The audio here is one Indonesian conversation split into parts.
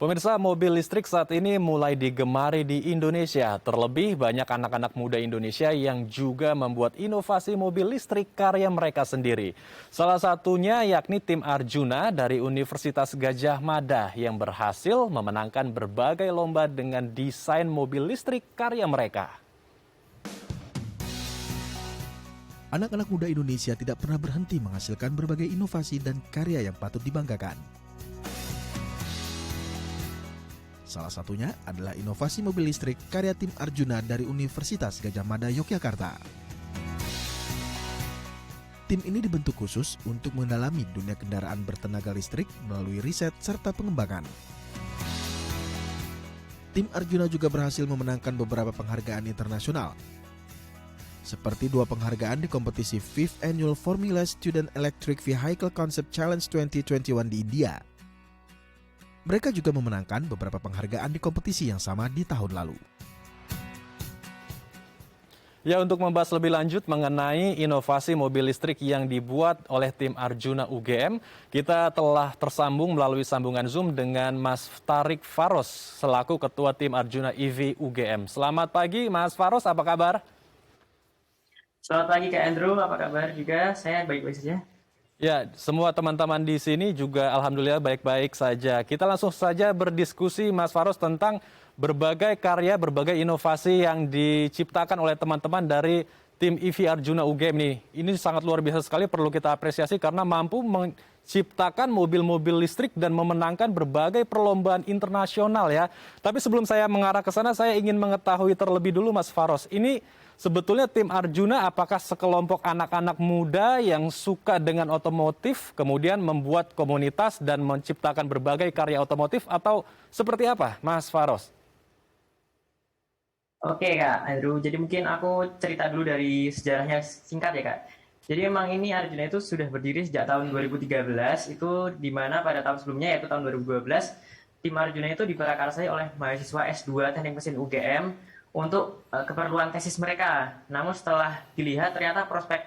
Pemirsa, mobil listrik saat ini mulai digemari di Indonesia. Terlebih banyak anak-anak muda Indonesia yang juga membuat inovasi mobil listrik karya mereka sendiri. Salah satunya yakni tim Arjuna dari Universitas Gadjah Mada yang berhasil memenangkan berbagai lomba dengan desain mobil listrik karya mereka. Anak-anak muda Indonesia tidak pernah berhenti menghasilkan berbagai inovasi dan karya yang patut dibanggakan. Salah satunya adalah inovasi mobil listrik karya tim Arjuna dari Universitas Gadjah Mada, Yogyakarta. Tim ini dibentuk khusus untuk mendalami dunia kendaraan bertenaga listrik melalui riset serta pengembangan. Tim Arjuna juga berhasil memenangkan beberapa penghargaan internasional, seperti 2 penghargaan di kompetisi 5th Annual Formula Student Electric Vehicle Concept Challenge 2021 di India. Mereka juga memenangkan beberapa penghargaan di kompetisi yang sama di tahun lalu. Ya, untuk membahas lebih lanjut mengenai inovasi mobil listrik yang dibuat oleh tim Arjuna UGM, kita telah tersambung melalui sambungan Zoom dengan Mas Tarik Faros, selaku Ketua Tim Arjuna EV UGM. Selamat pagi, Mas Faros, apa kabar? Selamat pagi Kak Andrew, apa kabar juga? Saya baik-baik saja. Ya, semua teman-teman di sini juga alhamdulillah baik-baik saja. Kita langsung saja berdiskusi Mas Faros tentang berbagai karya, berbagai inovasi yang diciptakan oleh teman-teman dari tim EV Arjuna UGM nih. Ini sangat luar biasa sekali, perlu kita apresiasi karena mampu menciptakan mobil-mobil listrik dan memenangkan berbagai perlombaan internasional ya. Tapi sebelum saya mengarah ke sana, saya ingin mengetahui terlebih dulu Mas Faros. Ini sebetulnya tim Arjuna apakah sekelompok anak-anak muda yang suka dengan otomotif, kemudian membuat komunitas dan menciptakan berbagai karya otomotif atau seperti apa, Mas Faros? Oke Kak Andrew, jadi mungkin aku cerita dulu dari sejarahnya singkat ya Kak. Jadi memang ini Arjuna itu sudah berdiri sejak tahun 2013, itu di mana pada tahun sebelumnya yaitu tahun 2012, tim Arjuna itu diprakarsai oleh mahasiswa S2 Teknik Mesin UGM untuk keperluan tesis mereka. Namun setelah dilihat ternyata prospek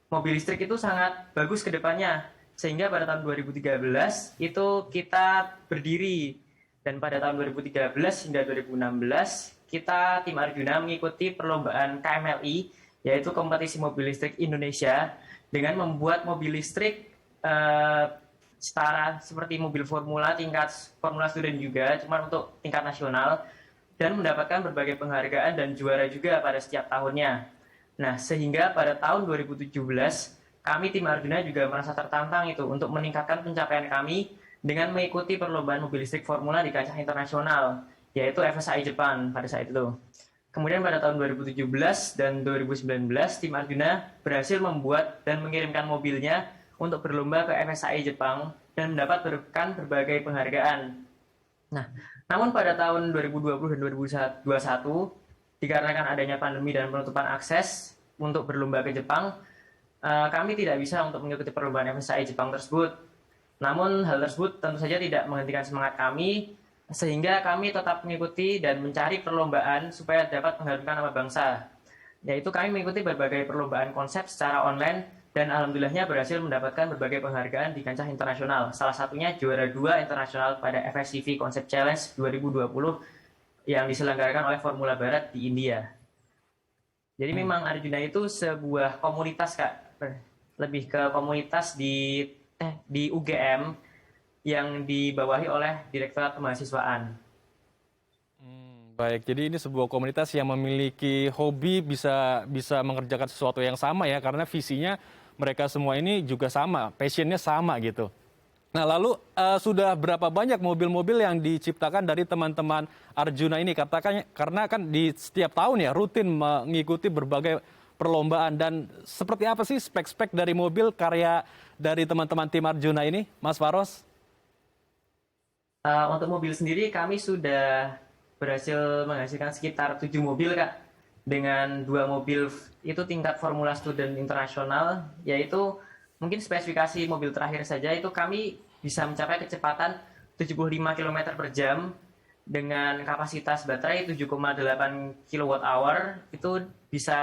mobil listrik itu sangat bagus ke depannya. Sehingga pada tahun 2013 itu kita berdiri. Dan pada tahun 2013 hingga 2016 kita tim Arjuna mengikuti perlombaan KMLI, yaitu kompetisi mobil listrik Indonesia, dengan membuat mobil listrik setara seperti mobil formula, tingkat formula student juga, cuma untuk tingkat nasional, dan mendapatkan berbagai penghargaan dan juara juga pada setiap tahunnya. Nah, sehingga pada tahun 2017, kami tim Arjuna juga merasa tertantang itu untuk meningkatkan pencapaian kami dengan mengikuti perlombaan mobil listrik formula di kancah internasional, yaitu FSI Jepang pada saat itu. Kemudian pada tahun 2017 dan 2019, tim Arjuna berhasil membuat dan mengirimkan mobilnya untuk berlomba ke FSI Jepang dan mendapatkan berbagai penghargaan. Nah, namun pada tahun 2020 dan 2021, dikarenakan adanya pandemi dan penutupan akses untuk berlomba ke Jepang, kami tidak bisa untuk mengikuti perlombaan FSI Jepang tersebut. Namun hal tersebut tentu saja tidak menghentikan semangat kami, sehingga kami tetap mengikuti dan mencari perlombaan supaya dapat mengharumkan nama bangsa. Yaitu kami mengikuti berbagai perlombaan konsep secara online dan alhamdulillahnya berhasil mendapatkan berbagai penghargaan di kancah internasional. Salah satunya juara 2 internasional pada FSCV Concept Challenge 2020 yang diselenggarakan oleh Formula Barat di India. Jadi memang Arjuna itu sebuah komunitas Kak, lebih ke komunitas di UGM yang dibawahi oleh Direktorat Kemahasiswaan. Baik, jadi ini sebuah komunitas yang memiliki hobi bisa mengerjakan sesuatu yang sama ya, karena visinya mereka semua ini juga sama, passionnya sama gitu. Nah, lalu sudah berapa banyak mobil-mobil yang diciptakan dari teman-teman Arjuna ini? Katakan karena kan di setiap tahun ya rutin mengikuti berbagai perlombaan, dan seperti apa sih spek-spek dari mobil karya dari teman-teman tim Arjuna ini, Mas Faros? Untuk mobil sendiri kami sudah berhasil menghasilkan sekitar 7 mobil Kak, dengan 2 mobil itu tingkat Formula Student Internasional, yaitu mungkin spesifikasi mobil terakhir saja itu kami bisa mencapai kecepatan 75 km per jam dengan kapasitas baterai 7,8 kWh, itu bisa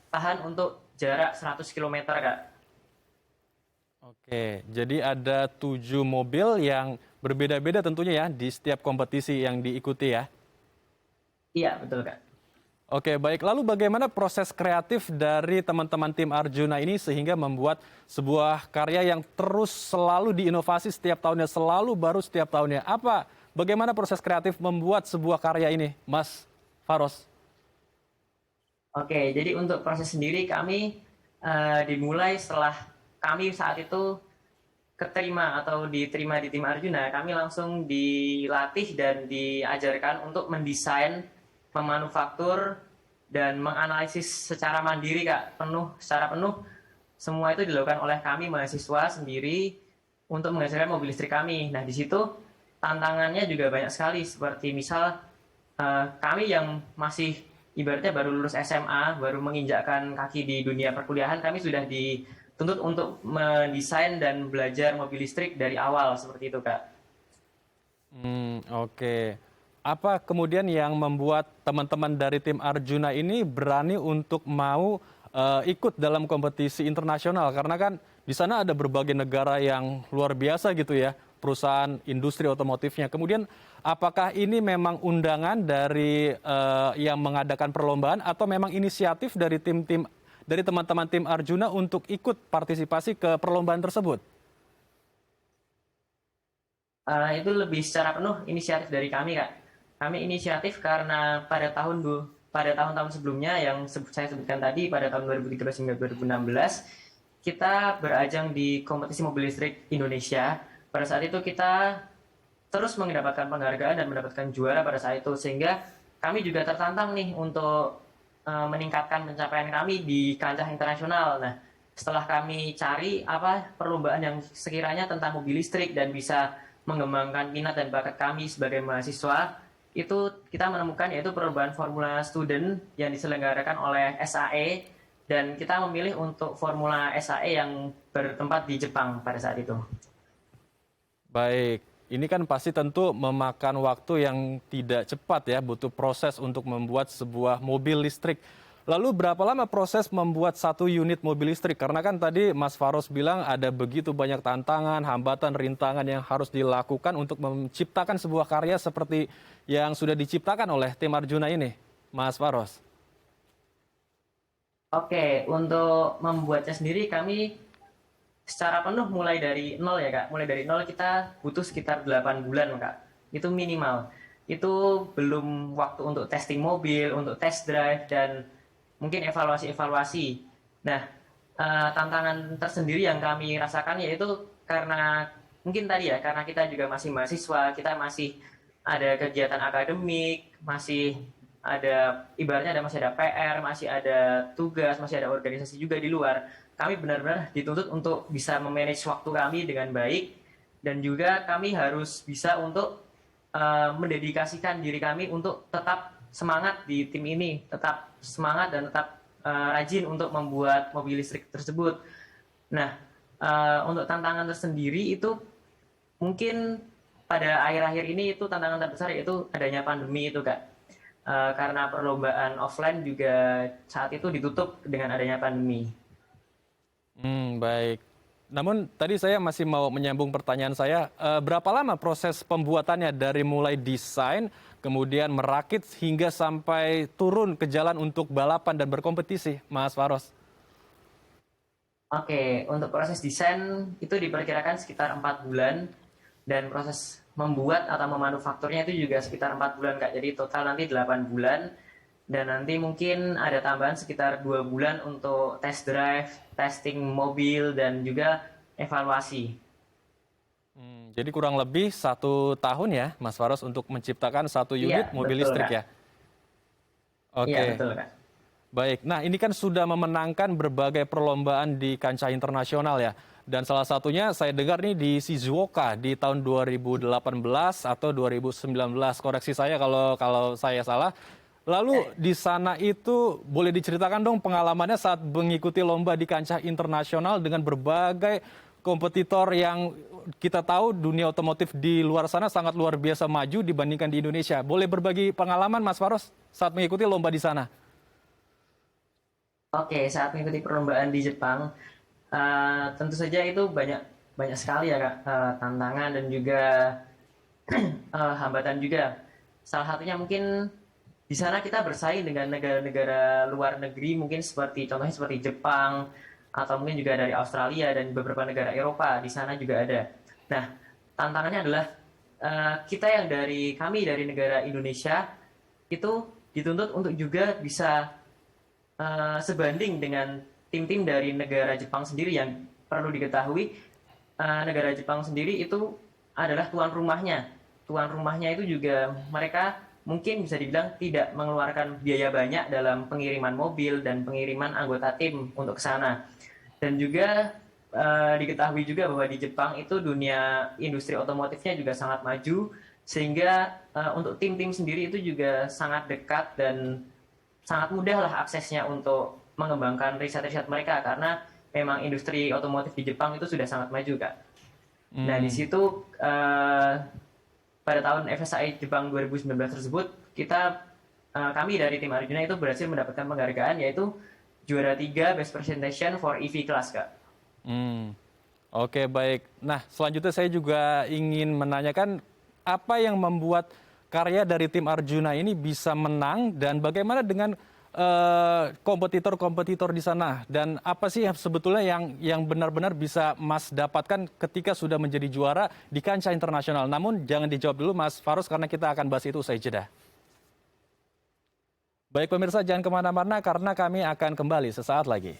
tahan untuk jarak 100 km Kak. Oke, jadi ada 7 mobil yang berbeda-beda tentunya ya di setiap kompetisi yang diikuti ya. Iya, betul Kak. Oke, baik. Lalu bagaimana proses kreatif dari teman-teman tim Arjuna ini sehingga membuat sebuah karya yang terus selalu diinovasi setiap tahunnya, selalu baru setiap tahunnya. Bagaimana proses kreatif membuat sebuah karya ini, Mas Faros? Oke, jadi untuk proses sendiri kami dimulai setelah kami saat itu keterima atau diterima di tim Arjuna, kami langsung dilatih dan diajarkan untuk mendesain, memanufaktur, dan menganalisis secara mandiri Kak, secara penuh. Semua itu dilakukan oleh kami mahasiswa sendiri untuk menghasilkan mobil listrik kami. Nah, di situ tantangannya juga banyak sekali, seperti misal kami yang masih ibaratnya baru lulus SMA, baru menginjakkan kaki di dunia perkuliahan, kami sudah dituntut untuk mendesain dan belajar mobil listrik dari awal, seperti itu Kak. Oke. Apa kemudian yang membuat teman-teman dari tim Arjuna ini berani untuk mau ikut dalam kompetisi internasional? Karena kan di sana ada berbagai negara yang luar biasa gitu ya, perusahaan industri otomotifnya. Kemudian apakah ini memang undangan dari yang mengadakan perlombaan atau memang inisiatif dari dari teman-teman tim Arjuna untuk ikut partisipasi ke perlombaan tersebut? Itu lebih secara penuh inisiatif dari kami Kak. Kami inisiatif karena pada tahun-tahun sebelumnya yang saya sebutkan tadi, pada tahun 2013 hingga 2016, kita berajang di kompetisi mobil listrik Indonesia. Pada saat itu kita terus mendapatkan penghargaan dan mendapatkan juara pada saat itu, sehingga kami juga tertantang nih untuk meningkatkan pencapaian kami di kancah internasional. Nah, setelah kami cari apa perlombaan yang sekiranya tentang mobil listrik dan bisa mengembangkan minat dan bakat kami sebagai mahasiswa, itu kita menemukan yaitu perlombaan Formula Student yang diselenggarakan oleh SAE, dan kita memilih untuk Formula SAE yang bertempat di Jepang pada saat itu. Baik, ini kan pasti tentu memakan waktu yang tidak cepat ya, butuh proses untuk membuat sebuah mobil listrik. Lalu berapa lama proses membuat satu unit mobil listrik? Karena kan tadi Mas Faros bilang ada begitu banyak tantangan, hambatan, rintangan yang harus dilakukan untuk menciptakan sebuah karya seperti yang sudah diciptakan oleh tim Arjuna ini, Mas Faros. Oke, untuk membuatnya sendiri kami secara penuh mulai dari nol ya Kak. Mulai dari nol kita butuh sekitar 8 bulan Kak. Itu minimal. Itu belum waktu untuk testing mobil, untuk test drive, dan mungkin evaluasi-evaluasi. Nah, tantangan tersendiri yang kami rasakan yaitu karena mungkin tadi ya, karena kita juga masih mahasiswa, kita masih ada kegiatan akademik, masih ada ibaratnya masih ada PR, masih ada tugas, masih ada organisasi juga di luar. Kami benar-benar dituntut untuk bisa memanage waktu kami dengan baik, dan juga kami harus bisa untuk mendedikasikan diri kami untuk tetap semangat di tim ini, tetap semangat dan tetap rajin untuk membuat mobil listrik tersebut. Nah, untuk tantangan tersendiri itu mungkin pada akhir-akhir ini itu tantangan terbesar yaitu adanya pandemi itu Kak. Karena perlombaan offline juga saat itu ditutup dengan adanya pandemi. Baik. Namun tadi saya masih mau menyambung pertanyaan saya, berapa lama proses pembuatannya dari mulai desain, kemudian merakit hingga sampai turun ke jalan untuk balapan dan berkompetisi, Mas Faros? Oke, untuk proses desain itu diperkirakan sekitar 4 bulan, dan proses membuat atau memanufakturnya itu juga sekitar 4 bulan Kak. Jadi total nanti 8 bulan, dan nanti mungkin ada tambahan sekitar 2 bulan untuk test drive, testing mobil, dan juga evaluasi. Jadi kurang lebih 1 tahun ya, Mas Faros, untuk menciptakan satu unit Iya, mobil betul listrik Kak. ya? Oke, Iya, betul Kak. baik. Nah ini kan sudah memenangkan berbagai perlombaan di kancah internasional ya. Dan salah satunya saya dengar nih di Shizuoka di tahun 2018 atau 2019. Koreksi saya kalau saya salah. Lalu di sana itu boleh diceritakan dong pengalamannya saat mengikuti lomba di kancah internasional dengan berbagai kompetitor yang kita tahu dunia otomotif di luar sana sangat luar biasa maju dibandingkan di Indonesia. Boleh berbagi pengalaman Mas Faros saat mengikuti lomba di sana? Oke, saat mengikuti perlombaan di Jepang, Tentu saja itu banyak banyak sekali ya Kak, tantangan dan juga hambatan juga. Salah satunya mungkin di sana kita bersaing dengan negara-negara luar negeri, mungkin contohnya seperti Jepang atau mungkin juga dari Australia dan beberapa negara Eropa di sana juga ada. Nah, tantangannya adalah kami dari negara Indonesia itu dituntut untuk juga bisa sebanding dengan tim-tim dari negara Jepang sendiri. Yang perlu diketahui, negara Jepang sendiri itu adalah tuan rumahnya. Tuan rumahnya itu juga mereka mungkin bisa dibilang tidak mengeluarkan biaya banyak dalam pengiriman mobil dan pengiriman anggota tim untuk ke sana. Dan juga diketahui juga bahwa di Jepang itu dunia industri otomotifnya juga sangat maju, sehingga untuk tim-tim sendiri itu juga sangat dekat dan sangat mudah lah aksesnya untuk mengembangkan riset-riset mereka, karena memang industri otomotif di Jepang itu sudah sangat maju, Kak. Nah, di situ pada tahun FSI Jepang 2019 tersebut, kami dari tim Arjuna itu berhasil mendapatkan penghargaan, yaitu juara 3 Best Presentation for EV Class, Kak. Oke, baik. Nah, selanjutnya saya juga ingin menanyakan apa yang membuat karya dari tim Arjuna ini bisa menang, dan bagaimana dengan kompetitor-kompetitor di sana, dan apa sih sebetulnya yang benar-benar bisa Mas dapatkan ketika sudah menjadi juara di kancah internasional. Namun jangan dijawab dulu Mas Faros, karena kita akan bahas itu usai jeda. Baik pemirsa, jangan kemana-mana karena kami akan kembali sesaat lagi.